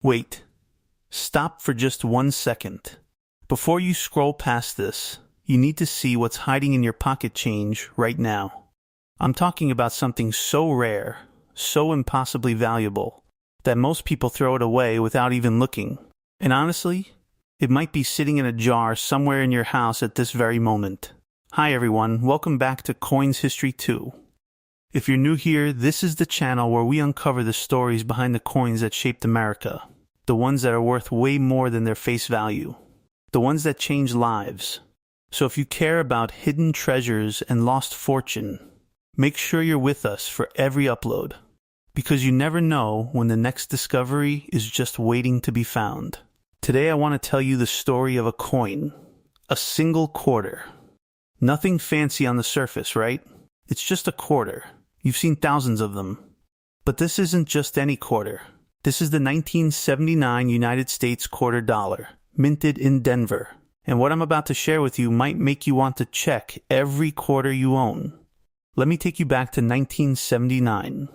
Wait. Stop for just 1 second. Before you scroll past this, you need to see what's hiding in your pocket change right now. I'm talking about something so rare, so impossibly valuable, that most people throw it away without even looking. And honestly, it might be sitting in a jar somewhere in your house at this very moment. Hi everyone, welcome back to Coins History 2. If you're new here, this is the channel where we uncover the stories behind the coins that shaped America. The ones that are worth way more than their face value. The ones that change lives. So if you care about hidden treasures and lost fortune, make sure you're with us for every upload. Because you never know when the next discovery is just waiting to be found. Today I want to tell you the story of a coin. A single quarter. Nothing fancy on the surface, right? It's just a quarter. You've seen thousands of them. But this isn't just any quarter. This is the 1979 United States quarter dollar, minted in Denver. And what I'm about to share with you might make you want to check every quarter you own. Let me take you back to 1979.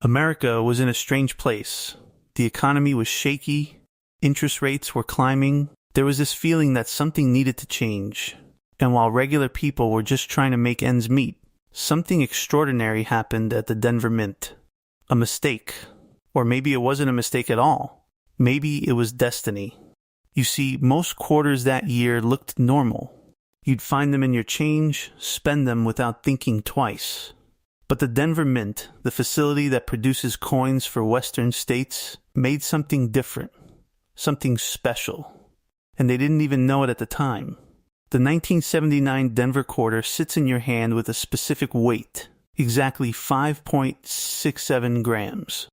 America was in a strange place. The economy was shaky, interest rates were climbing. There was this feeling that something needed to change. And while regular people were just trying to make ends meet, something extraordinary happened at the Denver Mint. A mistake. Or maybe it wasn't a mistake at all. Maybe it was destiny. You see, most quarters that year looked normal. You'd find them in your change, spend them without thinking twice. But the Denver Mint, the facility that produces coins for Western states, made something different. Something special. And they didn't even know it at the time. The 1979 Denver quarter sits in your hand with a specific weight. Exactly 5.67 grams.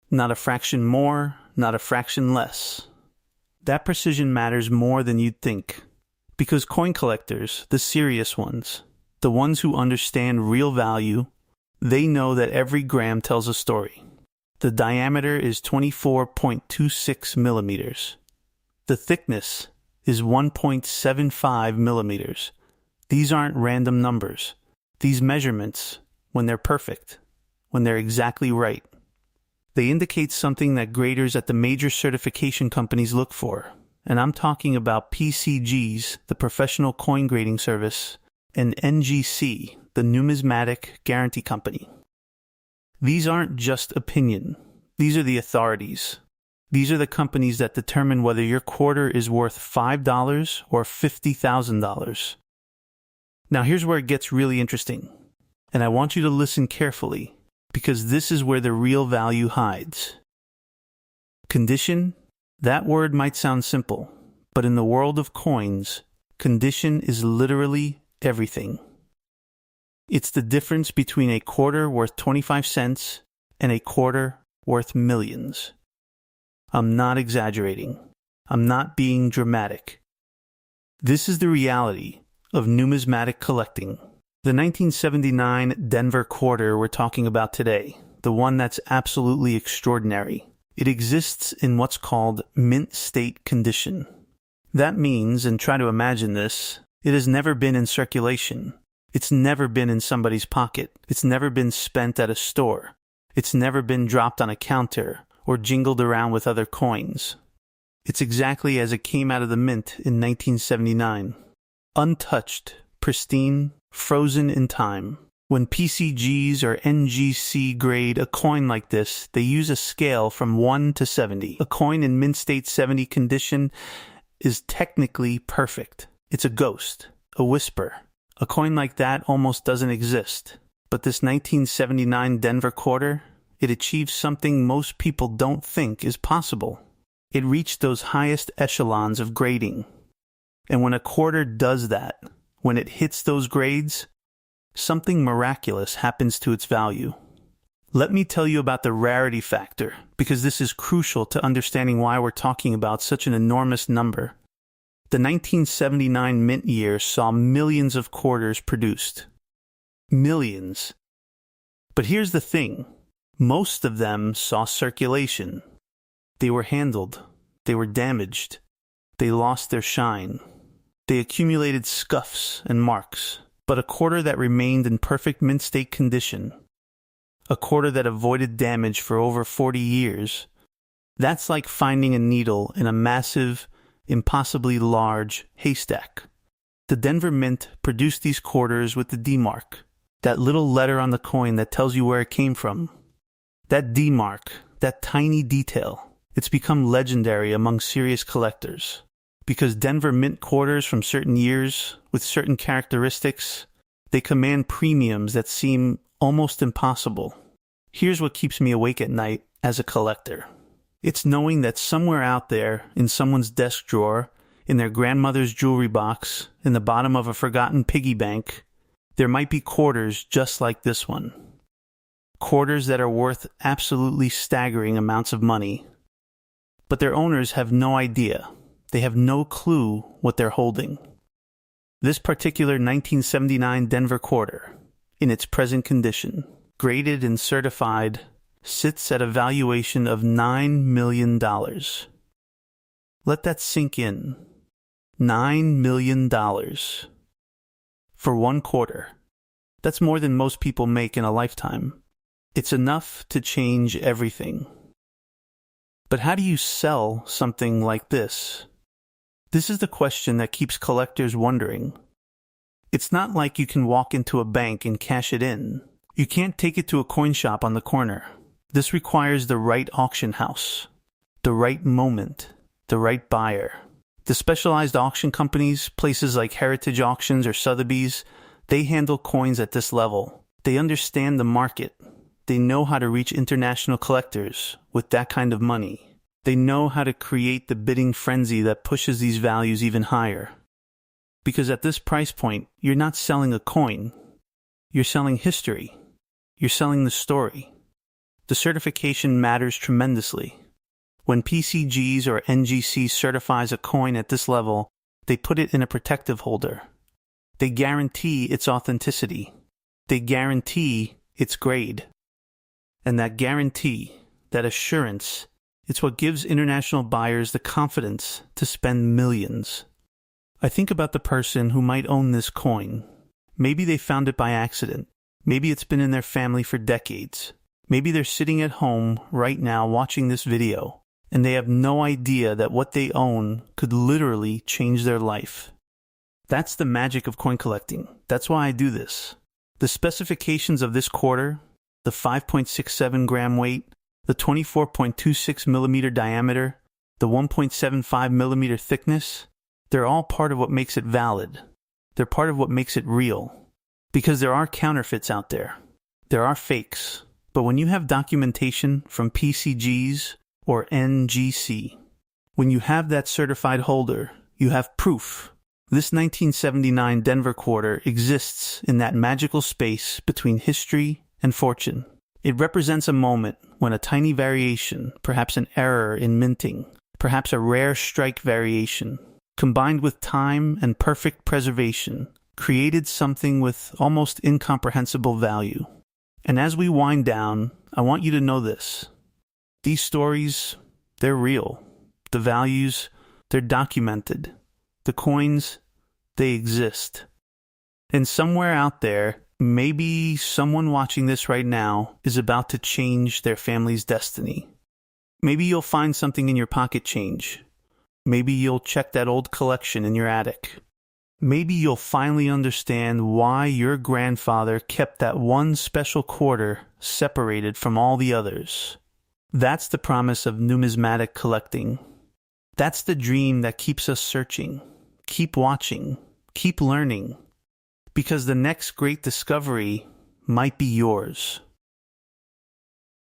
Not a fraction more, not a fraction less. That precision matters more than you'd think. Because coin collectors, the serious ones, the ones who understand real value, they know that every gram tells a story. The diameter is 24.26 millimeters. The thickness is 1.75 millimeters. These aren't random numbers. These measurements, when they're perfect, when they're exactly right, they indicate something that graders at the major certification companies look for. And I'm talking about PCGs, the Professional Coin Grading Service, and NGC, the Numismatic Guarantee Company. These aren't just opinion. These are the authorities. These are the companies that determine whether your quarter is worth $5 or $50,000. Now here's where it gets really interesting. And I want you to listen carefully. Because this is where the real value hides. Condition? That word might sound simple, but in the world of coins, condition is literally everything. It's the difference between a quarter worth 25 cents and a quarter worth millions. I'm not exaggerating. I'm not being dramatic. This is the reality of numismatic collecting. The 1979 Denver quarter we're talking about today, the one that's absolutely extraordinary. It exists in what's called mint state condition. That means, and try to imagine this, it has never been in circulation. It's never been in somebody's pocket. It's never been spent at a store. It's never been dropped on a counter or jingled around with other coins. It's exactly as it came out of the mint in 1979. Untouched, pristine, frozen in time. When PCGs or NGC grade a coin like this, they use a scale from 1 to 70. A coin in mint state 70 condition is technically perfect. It's a ghost, a whisper. A coin like that almost doesn't exist. But this 1979 Denver quarter, it achieves something most people don't think is possible. It reached those highest echelons of grading. And when a quarter does that, when it hits those grades, something miraculous happens to its value. Let me tell you about the rarity factor, because this is crucial to understanding why we're talking about such an enormous number. The 1979 mint year saw millions of quarters produced. Millions. But here's the thing. Most of them saw circulation. They were handled. They were damaged. They lost their shine. They accumulated scuffs and marks, but a quarter that remained in perfect mint state condition, a quarter that avoided damage for over 40 years, That's like finding a needle in a massive, impossibly large haystack. The Denver Mint produced these quarters with the D mark, that little letter on the coin that tells you where it came from. That D mark, that tiny detail, it's become legendary among serious collectors. Because Denver Mint quarters from certain years, with certain characteristics, they command premiums that seem almost impossible. Here's what keeps me awake at night as a collector. It's knowing that somewhere out there, in someone's desk drawer, in their grandmother's jewelry box, in the bottom of a forgotten piggy bank, there might be quarters just like this one. Quarters that are worth absolutely staggering amounts of money. But their owners have no idea. They have no clue what they're holding. This particular 1979 Denver quarter, in its present condition, graded and certified, sits at a valuation of $9 million. Let that sink in. $9 million. For one quarter. That's more than most people make in a lifetime. It's enough to change everything. But how do you sell something like this? This is the question that keeps collectors wondering. It's not like you can walk into a bank and cash it in. You can't take it to a coin shop on the corner. This requires the right auction house, the right moment, the right buyer. The specialized auction companies, places like Heritage Auctions or Sotheby's, they handle coins at this level. They understand the market. They know how to reach international collectors with that kind of money. They know how to create the bidding frenzy that pushes these values even higher. Because at this price point, you're not selling a coin. You're selling history. You're selling the story. The certification matters tremendously. When PCGs or NGC certifies a coin at this level, they put it in a protective holder. They guarantee its authenticity. They guarantee its grade. And that guarantee, that assurance, it's what gives international buyers the confidence to spend millions. I think about the person who might own this coin. Maybe they found it by accident. Maybe it's been in their family for decades. Maybe they're sitting at home right now watching this video, and they have no idea that what they own could literally change their life. That's the magic of coin collecting. That's why I do this. The specifications of this quarter, the 5.67 gram weight, the 24.26 millimeter diameter, the 1.75 millimeter thickness, they're all part of what makes it valid. They're part of what makes it real. Because there are counterfeits out there. There are fakes. But when you have documentation from PCGs or NGC, when you have that certified holder, you have proof. This 1979 Denver quarter exists in that magical space between history and fortune. It represents a moment when a tiny variation, perhaps an error in minting, perhaps a rare strike variation, combined with time and perfect preservation, created something with almost incomprehensible value. And as we wind down, I want you to know this. These stories, they're real. The values, they're documented. The coins, they exist. And somewhere out there, maybe someone watching this right now is about to change their family's destiny. Maybe you'll find something in your pocket change. Maybe you'll check that old collection in your attic. Maybe you'll finally understand why your grandfather kept that one special quarter separated from all the others. That's the promise of numismatic collecting. That's the dream that keeps us searching. Keep watching. Keep learning. Because the next great discovery might be yours.